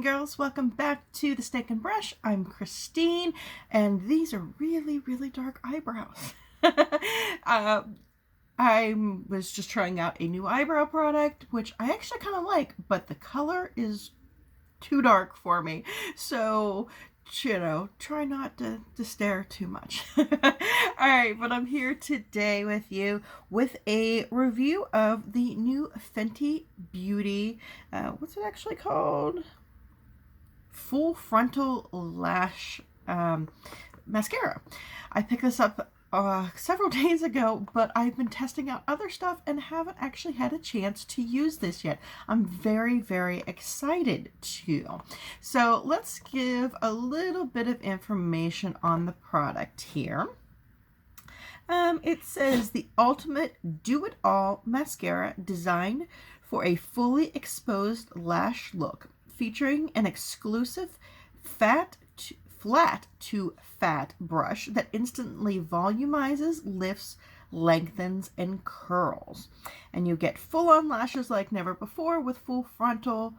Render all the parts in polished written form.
morning, girls. Welcome back to the Steak and Brush. I'm Christine, and these are really, really dark eyebrows. I was just trying out a new eyebrow product, which I actually kind of like, but the color is too dark for me. So, you know, try not to stare too much. Alright, but I'm here today with you with a review of the new Fenty Beauty, what's it actually called? Full Frontal Lash Mascara. I picked this up several days ago, but I've been testing out other stuff and haven't actually had a chance to use this yet. I'm very, very excited to. So let's give a little bit of information on the product here. It says the ultimate do-it-all mascara designed for a fully exposed lash look, featuring an exclusive flat to fat brush that instantly volumizes, lifts, lengthens, and curls. And you get full-on lashes like never before with full frontal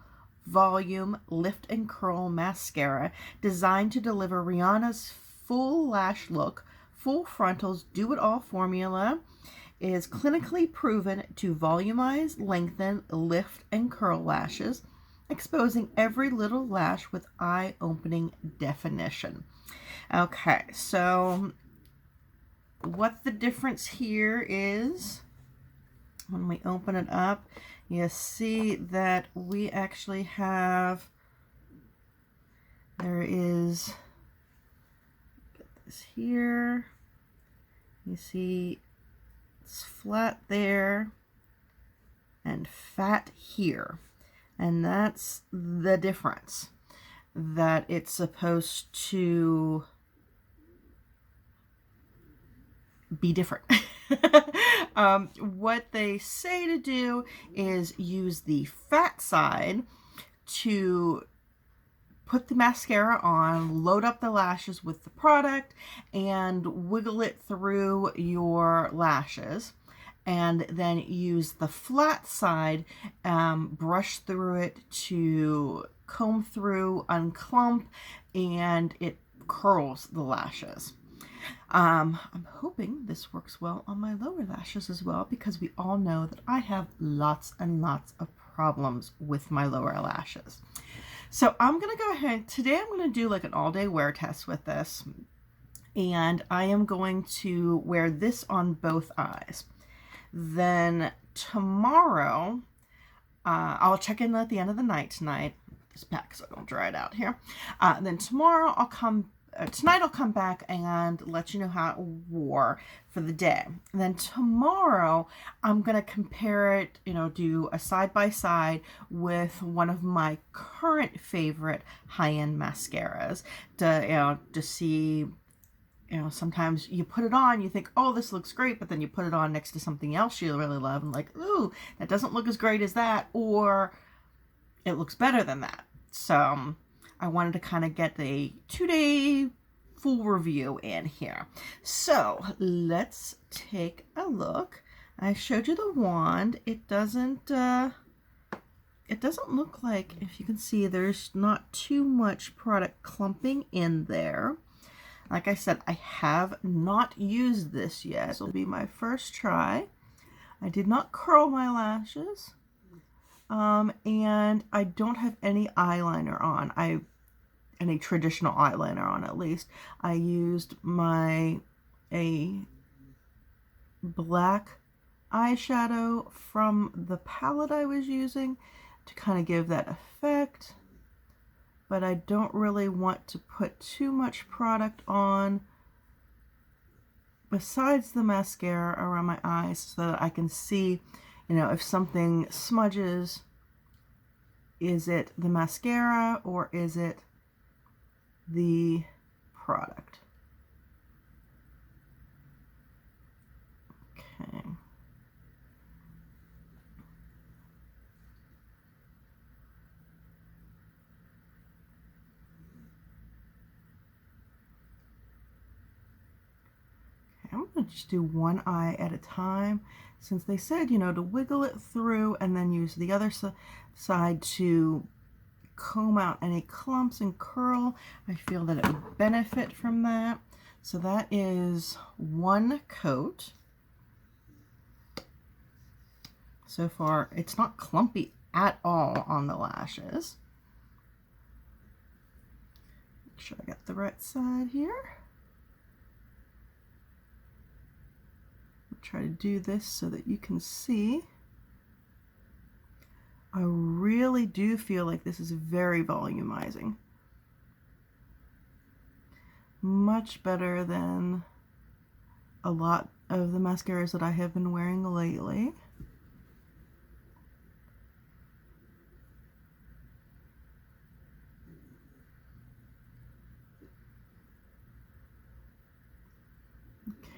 volume lift and curl mascara designed to deliver Rihanna's full lash look. Full Frontal's do-it-all formula is clinically proven to volumize, lengthen, lift, and curl lashes, exposing every little lash with eye-opening definition. Okay, so what the difference here is, when we open it up, you see that we actually have, there is, get this here, you see it's flat there and fat here. And that's the difference, that it's supposed to be different. What they say to do is use the fat side to put the mascara on, load up the lashes with the product, and wiggle it through your lashes. And then use the flat side, brush through it to comb through, unclump, and it curls the lashes. I'm hoping this works well on my lower lashes as well, because we all know that I have lots and lots of problems with my lower lashes. So I'm going to go ahead, today I'm going to do like an all-day wear test with this, and I am going to wear this on both eyes. Then tomorrow, I'll check in at the end of the night tonight. Put this back so I don't dry it out here. Then tomorrow tonight I'll come back and let you know how it wore for the day. And then tomorrow I'm going to compare it, you know, do a side-by-side with one of my current favorite high-end mascaras to see. You know, sometimes you put it on, you think, oh, this looks great, but then you put it on next to something else you really love, and like, ooh, that doesn't look as great as that, or it looks better than that. So I wanted to kind of get the 2-day full review in here. So let's take a look. I showed you the wand. It doesn't look like, if you can see, there's not too much product clumping in there. Like I said, I have not used this yet. This will be my first try. I did not curl my lashes. And I don't have any eyeliner on. Any traditional eyeliner on, at least. I used a black eyeshadow from the palette I was using to kind of give that effect. But I don't really want to put too much product on besides the mascara around my eyes, so that I can see, you know, if something smudges, is it the mascara or is it the product? Okay. I'm going to just do one eye at a time, since they said, you know, to wiggle it through and then use the other side to comb out any clumps and curl. I feel that it would benefit from that. So that is one coat. So far, it's not clumpy at all on the lashes. Make sure I got the right side here. I'll try to do this so that you can see. I really do feel like this is very volumizing. Much better than a lot of the mascaras that I have been wearing lately.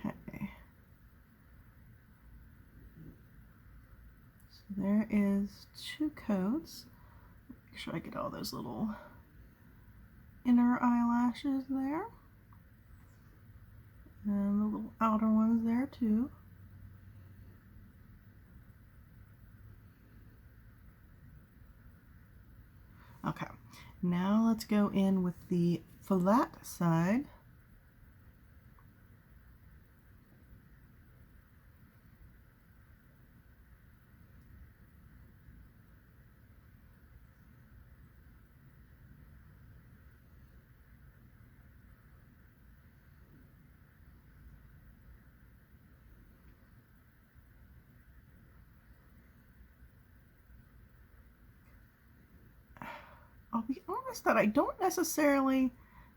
Okay. So there is two coats. Make sure I get all those little inner eyelashes there. And the little outer ones there too. Okay, now let's go in with the flat side. I'll be honest that I don't necessarily,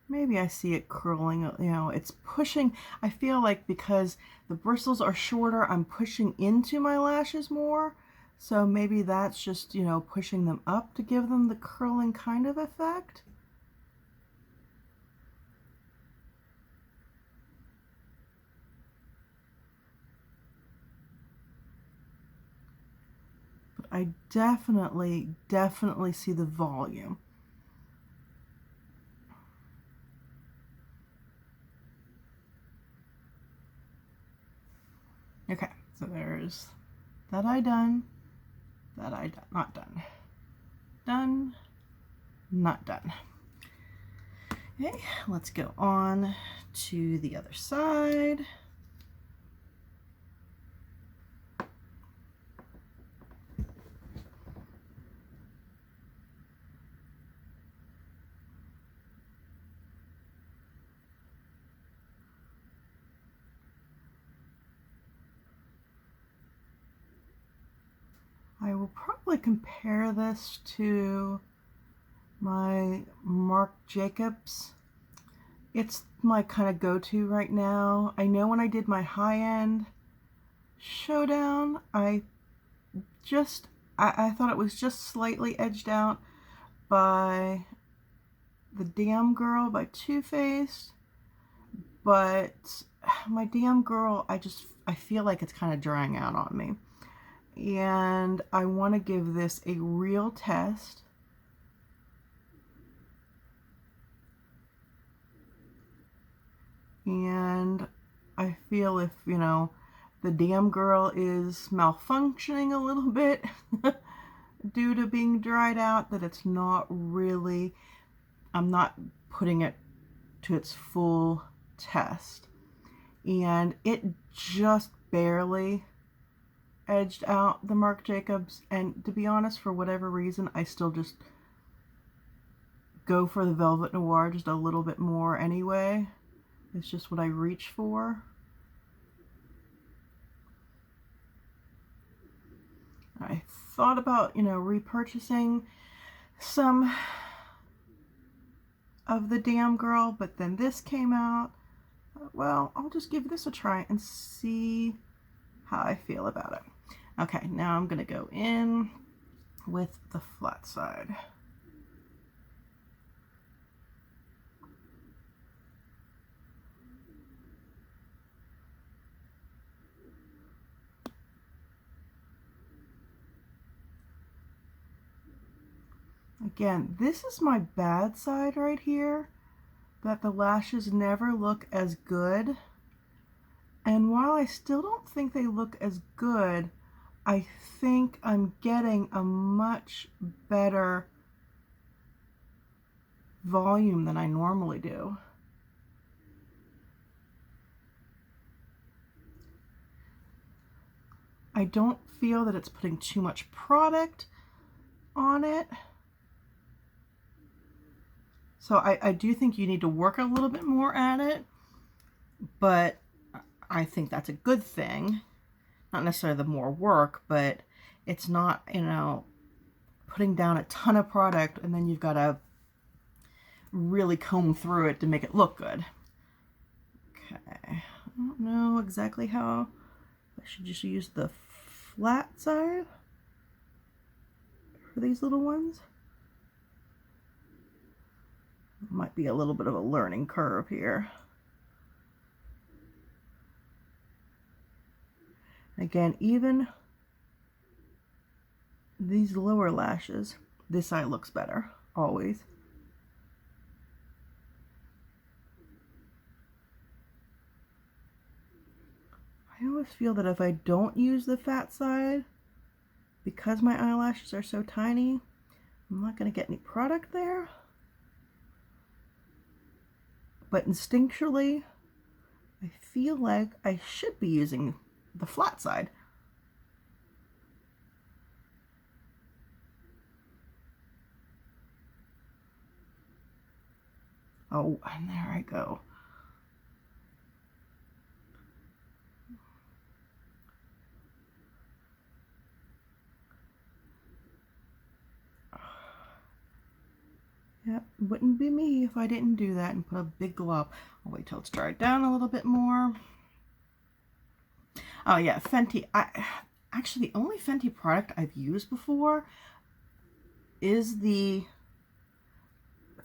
maybe I see it curling, you know, it's pushing. I feel like because the bristles are shorter, I'm pushing into my lashes more. So maybe that's just, you know, pushing them up to give them the curling kind of effect. But I definitely see the volume. Okay, so there's that eye done, that eye done, not done, done, not done. Okay, let's go on to the other side. I will probably compare this to my Marc Jacobs. It's my kind of go-to right now. I know when I did my high-end showdown, I thought it was just slightly edged out by the Damn Girl by Too Faced, but my Damn Girl, I feel like it's kind of drying out on me. And I want to give this a real test. And I feel if, you know, the Damn Girl is malfunctioning a little bit due to being dried out, that it's not really, I'm not putting it to its full test. And it just barely edged out the Marc Jacobs, and to be honest, for whatever reason, I still just go for the Velvet Noir just a little bit more anyway. It's just what I reach for. I thought about, you know, repurchasing some of the Damn Girl, but then this came out. Well, I'll just give this a try and see how I feel about it. Okay, now I'm going to go in with the flat side. Again, this is my bad side right here, that the lashes never look as good. And while I still don't think they look as good, I think I'm getting a much better volume than I normally do. I don't feel that it's putting too much product on it. So I do think you need to work a little bit more at it, but I think that's a good thing. Not necessarily the more work, but it's not, you know, putting down a ton of product and then you've got to really comb through it to make it look good. Okay, I don't know exactly how. I should just use the flat side for these little ones. Might be a little bit of a learning curve here. Again, even these lower lashes, this side looks better, always. I always feel that if I don't use the fat side, because my eyelashes are so tiny, I'm not going to get any product there. But instinctually, I feel like I should be using the flat side. Oh, and there I go. Yep, wouldn't be me if I didn't do that and put a big glob. I'll wait till it's dried down a little bit more. Oh yeah, Fenty. Actually, the only Fenty product I've used before is the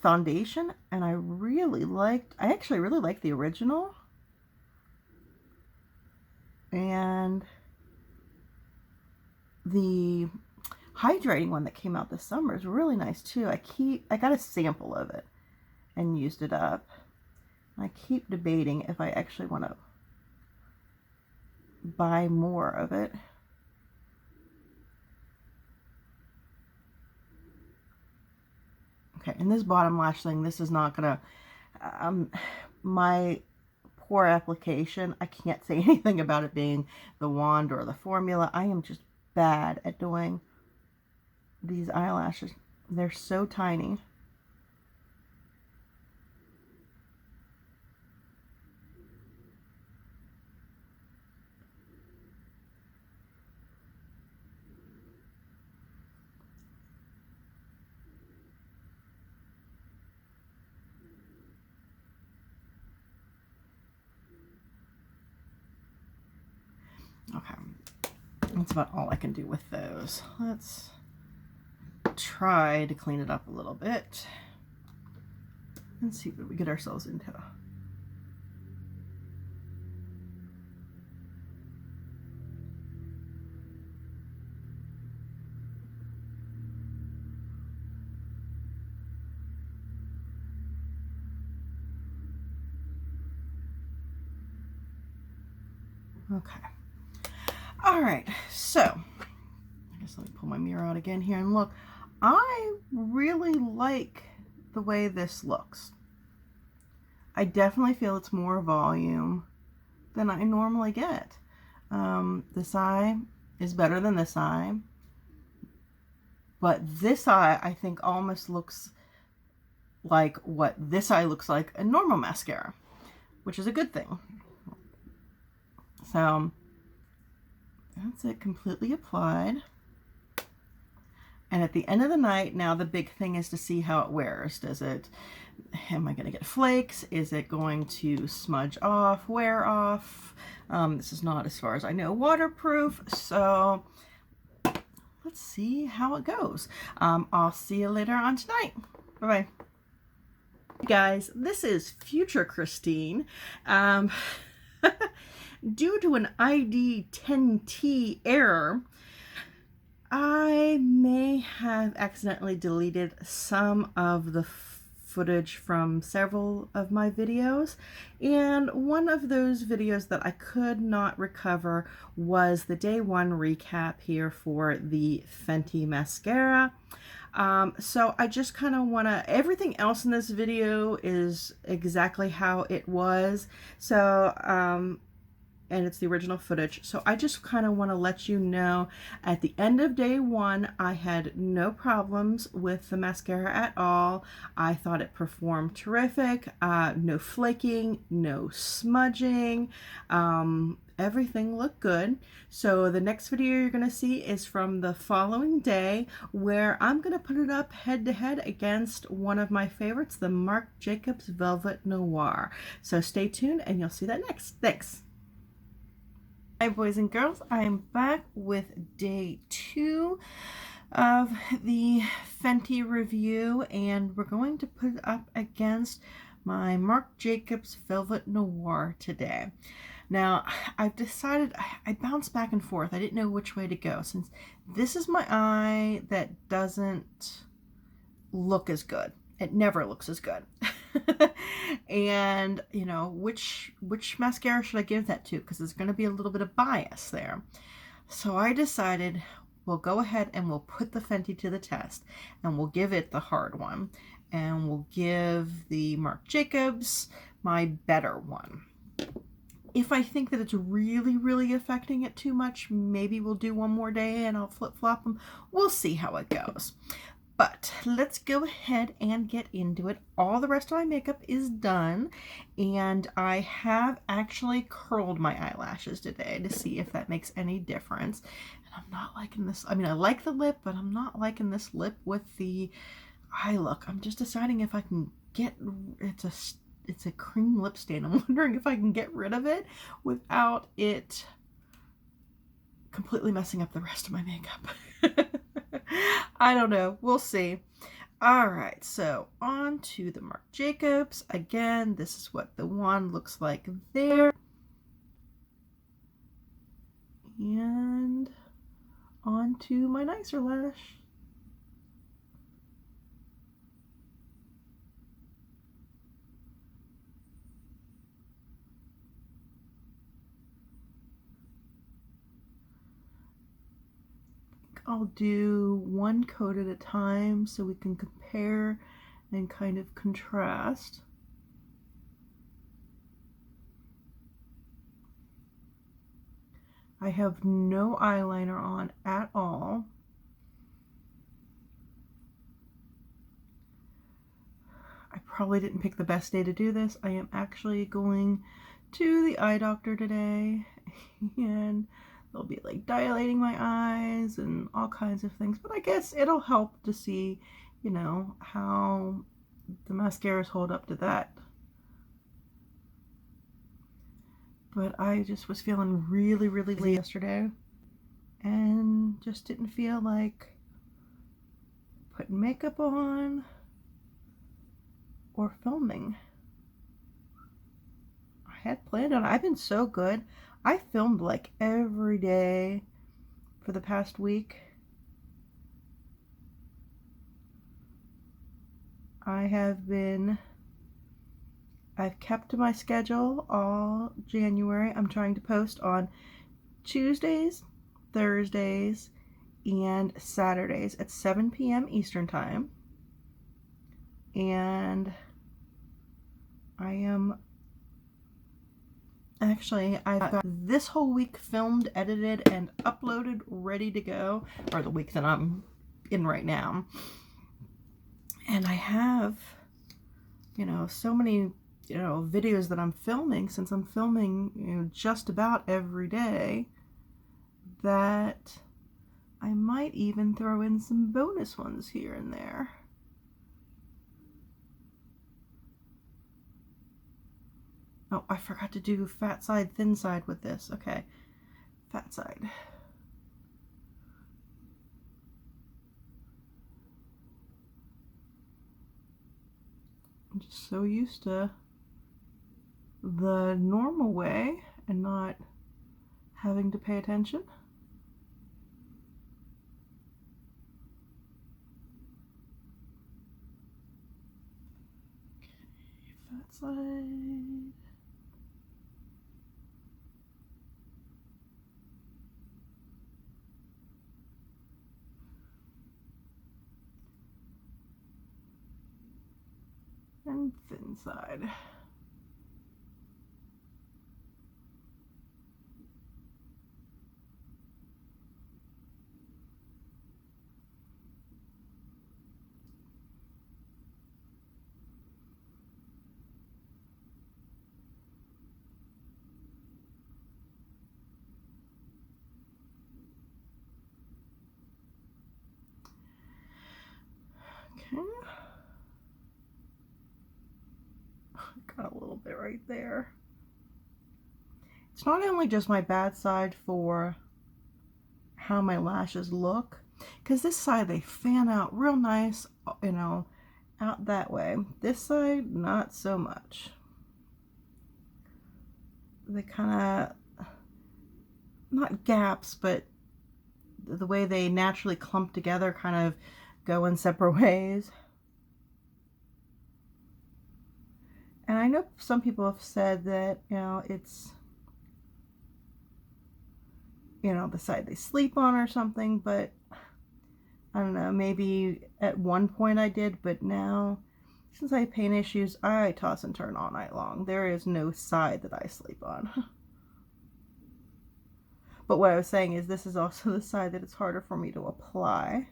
foundation, and I actually really liked the original. And the hydrating one that came out this summer is really nice too. I got a sample of it and used it up. I keep debating if I actually want to buy more of it. Okay, and this bottom lash thing, this is not gonna, my pore application, I can't say anything about it being the wand or the formula. I am just bad at doing these eyelashes. They're so tiny. Okay, that's about all I can do with those. Let's try to clean it up a little bit and see what we get ourselves into. Okay. All right, so I guess let me pull my mirror out again here and look. I really like the way this looks. I definitely feel it's more volume than I normally get. This eye is better than this eye, but this eye I think almost looks like what this eye looks like in normal mascara, which is a good thing. So that's it, completely applied. And at the end of the night, now the big thing is to see how it wears. Am I going to get flakes? Is it going to smudge off, wear off? This is not, as far as I know, waterproof. So let's see how it goes. I'll see you later on tonight. Bye-bye. Guys, this is future Christine. Due to an ID 10T error, I may have accidentally deleted some of the footage from several of my videos, and one of those videos that I could not recover was the day one recap here for the Fenty mascara. So I just kind of want to, everything else in this video is exactly how it was. So, and it's the original footage. So I just kind of want to let you know at the end of day one, I had no problems with the mascara at all. I thought it performed terrific. No flaking, no smudging. Everything looked good. So the next video you're going to see is from the following day, where I'm going to put it up head to head against one of my favorites, the Marc Jacobs Velvet Noir. So stay tuned and you'll see that next. Thanks. Hi boys and girls, I'm back with day 2 of the Fenty review, and we're going to put it up against my Marc Jacobs Velvet Noir today. Now, I've decided, I bounce back and forth. I didn't know which way to go, since this is my eye that doesn't look as good. It never looks as good. And, you know, which mascara should I give that to? Because there's going to be a little bit of bias there. So I decided we'll go ahead and we'll put the Fenty to the test, and we'll give it the hard one, and we'll give the Marc Jacobs my better one. If I think that it's really, really affecting it too much, maybe we'll do one more day and I'll flip-flop them. We'll see how it goes. But let's go ahead and get into it. All the rest of my makeup is done, and I have actually curled my eyelashes today to see if that makes any difference. And I'm not liking this. I mean, I like the lip, but I'm not liking this lip with the eye look. I'm just deciding if I can get, it's a cream lip stain. I'm wondering if I can get rid of it without it completely messing up the rest of my makeup. I don't know. We'll see. All right, so on to the Marc Jacobs. Again, this is what the wand looks like there. And on to my nicer lash. I'll do one coat at a time so we can compare and kind of contrast. I have no eyeliner on at all. I probably didn't pick the best day to do this. I am actually going to the eye doctor today, and they'll be like dilating my eyes and all kinds of things, but I guess it'll help to see, you know, how the mascaras hold up to that. But I just was feeling really, really lazy yesterday and just didn't feel like putting makeup on or filming. I had planned on it. I've been so good. I filmed like every day for the past week. I've kept to my schedule all January. I'm trying to post on Tuesdays, Thursdays, and Saturdays at 7 p.m. Eastern Time. And I've got this whole week filmed, edited, and uploaded, ready to go, or the week that I'm in right now. And I have, you know, so many, you know, videos that I'm filming, since I'm filming, you know, just about every day, that I might even throw in some bonus ones here and there. Oh, I forgot to do fat side, thin side with this. Okay, fat side. I'm just so used to the normal way and not having to pay attention. side. And thin side. Okay. Got a little bit right there. It's not only just my bad side for how my lashes look, because this side they fan out real nice, you know, out that way. This side, not so much. They kind of, not gaps, but the way they naturally clump together kind of go in separate ways. And I know some people have said that, you know, it's, you know, the side they sleep on or something, but I don't know, maybe at one point I did, but now, since I have pain issues, I toss and turn all night long. There is no side that I sleep on. But what I was saying is this is also the side that it's harder for me to apply.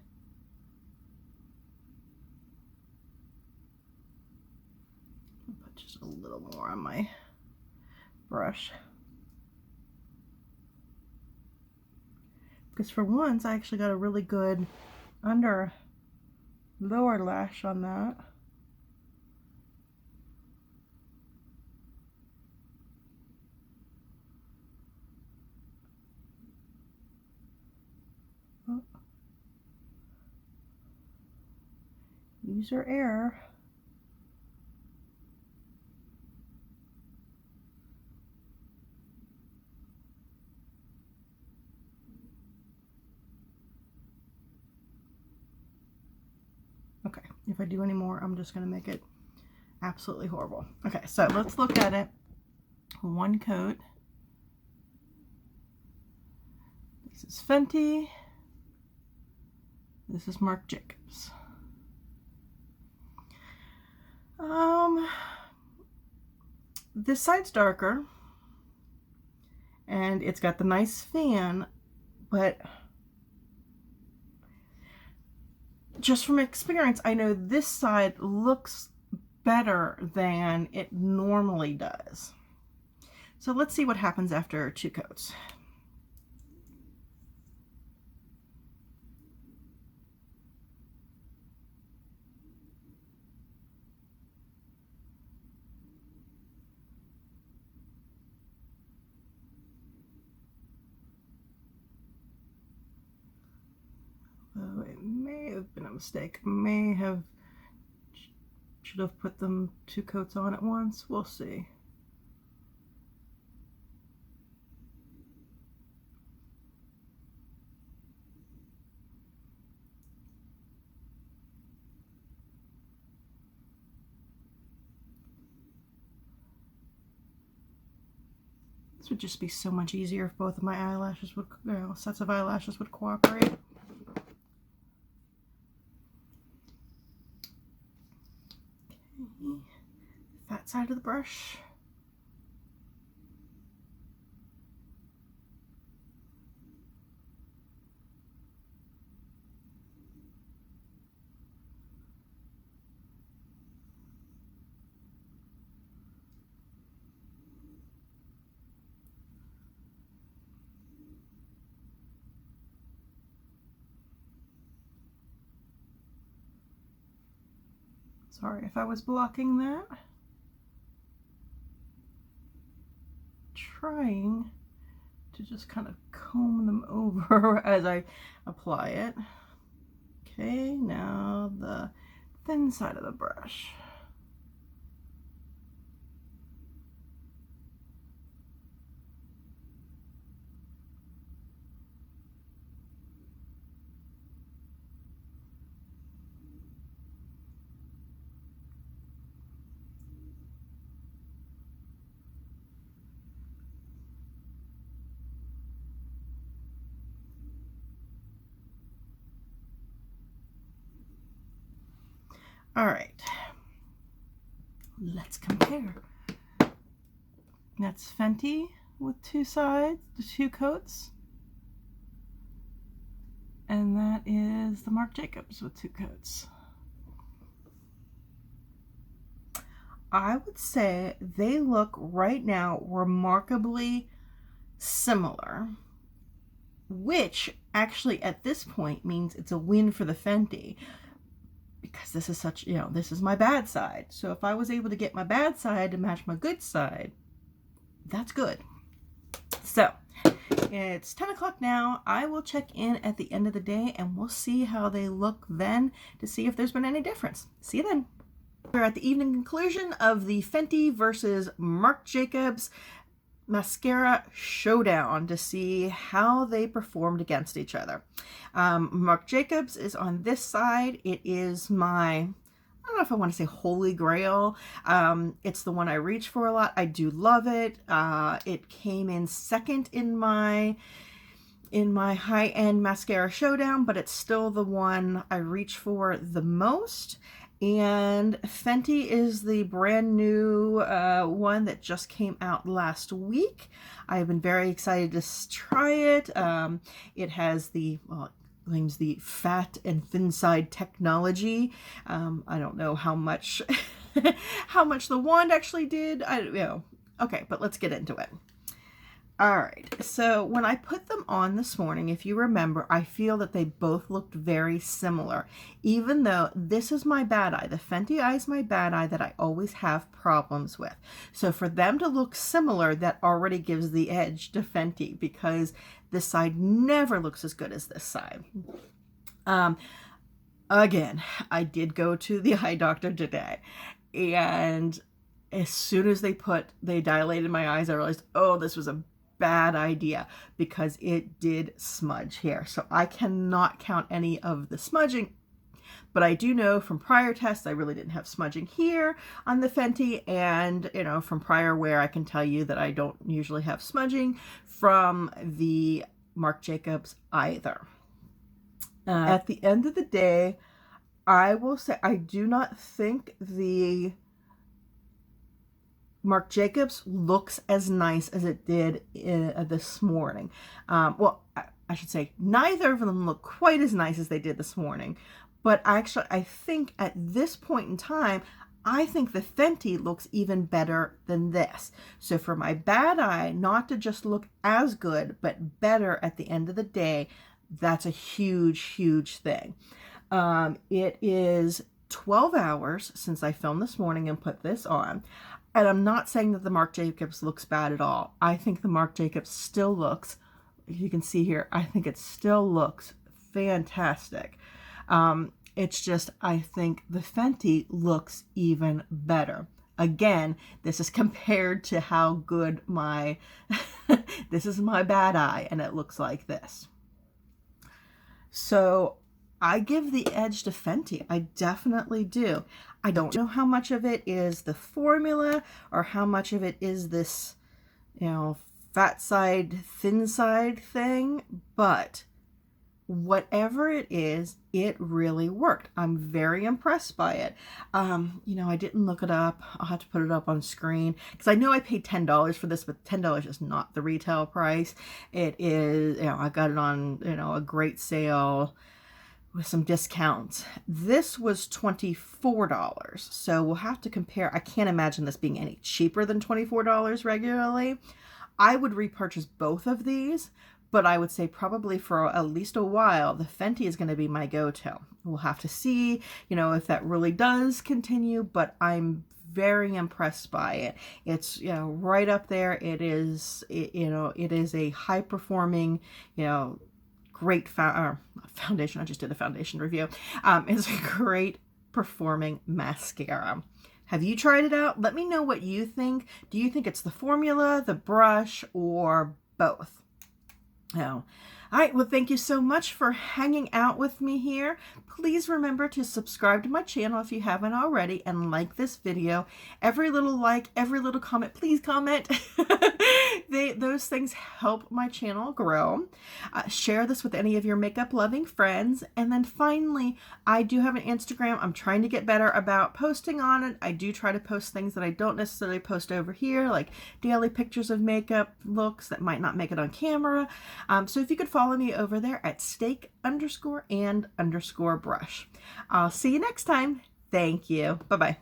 I'll put just a little more on my brush. Because for once, I actually got a really good under lower lash on that. Oh. User error. Okay, if I do any more, I'm just going to make it absolutely horrible. Okay, so let's look at it. One coat. This is Fenty. This is Marc Jacobs. This side's darker, and it's got the nice fan, but just from experience, I know this side looks better than it normally does. So let's see what happens after 2 coats. Oh, it may have been a mistake. Should have put them 2 coats on at once. We'll see. This would just be so much easier if both of my eyelashes would, you know, sets of eyelashes would cooperate. Fat side of the brush. Sorry if I was blocking that. Trying to just kind of comb them over as I apply it. Okay, now the thin side of the brush. All right. Let's compare. That's Fenty with two sides, the two coats. And that is the Marc Jacobs with two coats. I would say they look right now remarkably similar, which actually at this point means it's a win for the Fenty, because this is such, you know, this is my bad side. So if I was able to get my bad side to match my good side, that's good. So it's 10 o'clock now. I will check in at the end of the day and we'll see how they look then to see if there's been any difference. See you then. We're at the evening conclusion of the Fenty versus Marc Jacobs mascara showdown to see how they performed against each other. Marc Jacobs is on this side. It is my, I don't know if I want to say holy grail. It's the one I reach for a lot. I do love it. It came in second in my high-end mascara showdown, but it's still the one I reach for the most. And Fenty is the brand new one that just came out last week. I've been very excited to try it. It has the, well, it claims the fat and thin side technology. I don't know how much how much the wand actually did. I don't know. Okay, but let's get into it. All right, so when I put them on this morning, if you remember, I feel that they both looked very similar, even though this is my bad eye. The Fenty eye is my bad eye that I always have problems with. So for them to look similar, that already gives the edge to Fenty, because this side never looks as good as this side. Again, I did go to the eye doctor today, and as soon as they dilated my eyes, I realized, oh, this was a bad idea, because it did smudge here. So I cannot count any of the smudging, but I do know from prior tests I really didn't have smudging here on the Fenty, and you know, from prior wear I can tell you that I don't usually have smudging from the Marc Jacobs either. At the end of the day, I will say I do not think the Marc Jacobs looks as nice as it did this morning. Well, I should say neither of them look quite as nice as they did this morning. But actually, I think at this point in time, I think the Fenty looks even better than this. So for my bad eye not to just look as good, but better at the end of the day, that's a huge, huge thing. It is 12 hours since I filmed this morning and put this on. And I'm not saying that the Marc Jacobs looks bad at all. I think the Marc Jacobs still looks, if you can see here, I think it still looks fantastic. It's just, I think the Fenty looks even better. Again, this is compared to how good my, this is my bad eye, and it looks like this. So I give the edge to Fenty. I definitely do. I don't know how much of it is the formula or how much of it is this, you know, fat side, thin side thing, but whatever it is, it really worked. I'm very impressed by it. You know, I didn't look it up. I'll have to put it up on screen because I know I paid $10 for this, but $10 is not the retail price. It is, you know, I got it on, you know, a great sale with some discounts. This was $24. So we'll have to compare. I can't imagine this being any cheaper than $24 regularly. I would repurchase both of these, but I would say probably for at least a while, the Fenty is going to be my go-to. We'll have to see, you know, if that really does continue, but I'm very impressed by it. It's, you know, right up there. It is, you know, it is a high-performing, you know, great foundation. I just did a foundation review. It's a great performing mascara. Have you tried it out? Let me know what you think. Do you think it's the formula, the brush, or both? Now, All right, well, thank you so much for hanging out with me here. Please remember to subscribe to my channel if you haven't already and like this video. Every little like, every little comment, please comment. Those things help my channel grow. Share this with any of your makeup loving friends. And then finally, I do have an Instagram. I'm trying to get better about posting on it. I do try to post things that I don't necessarily post over here, like daily pictures of makeup looks that might not make it on camera. So if you could follow me over there at steak_and_brush. I'll see you next time. Thank you. Bye-bye.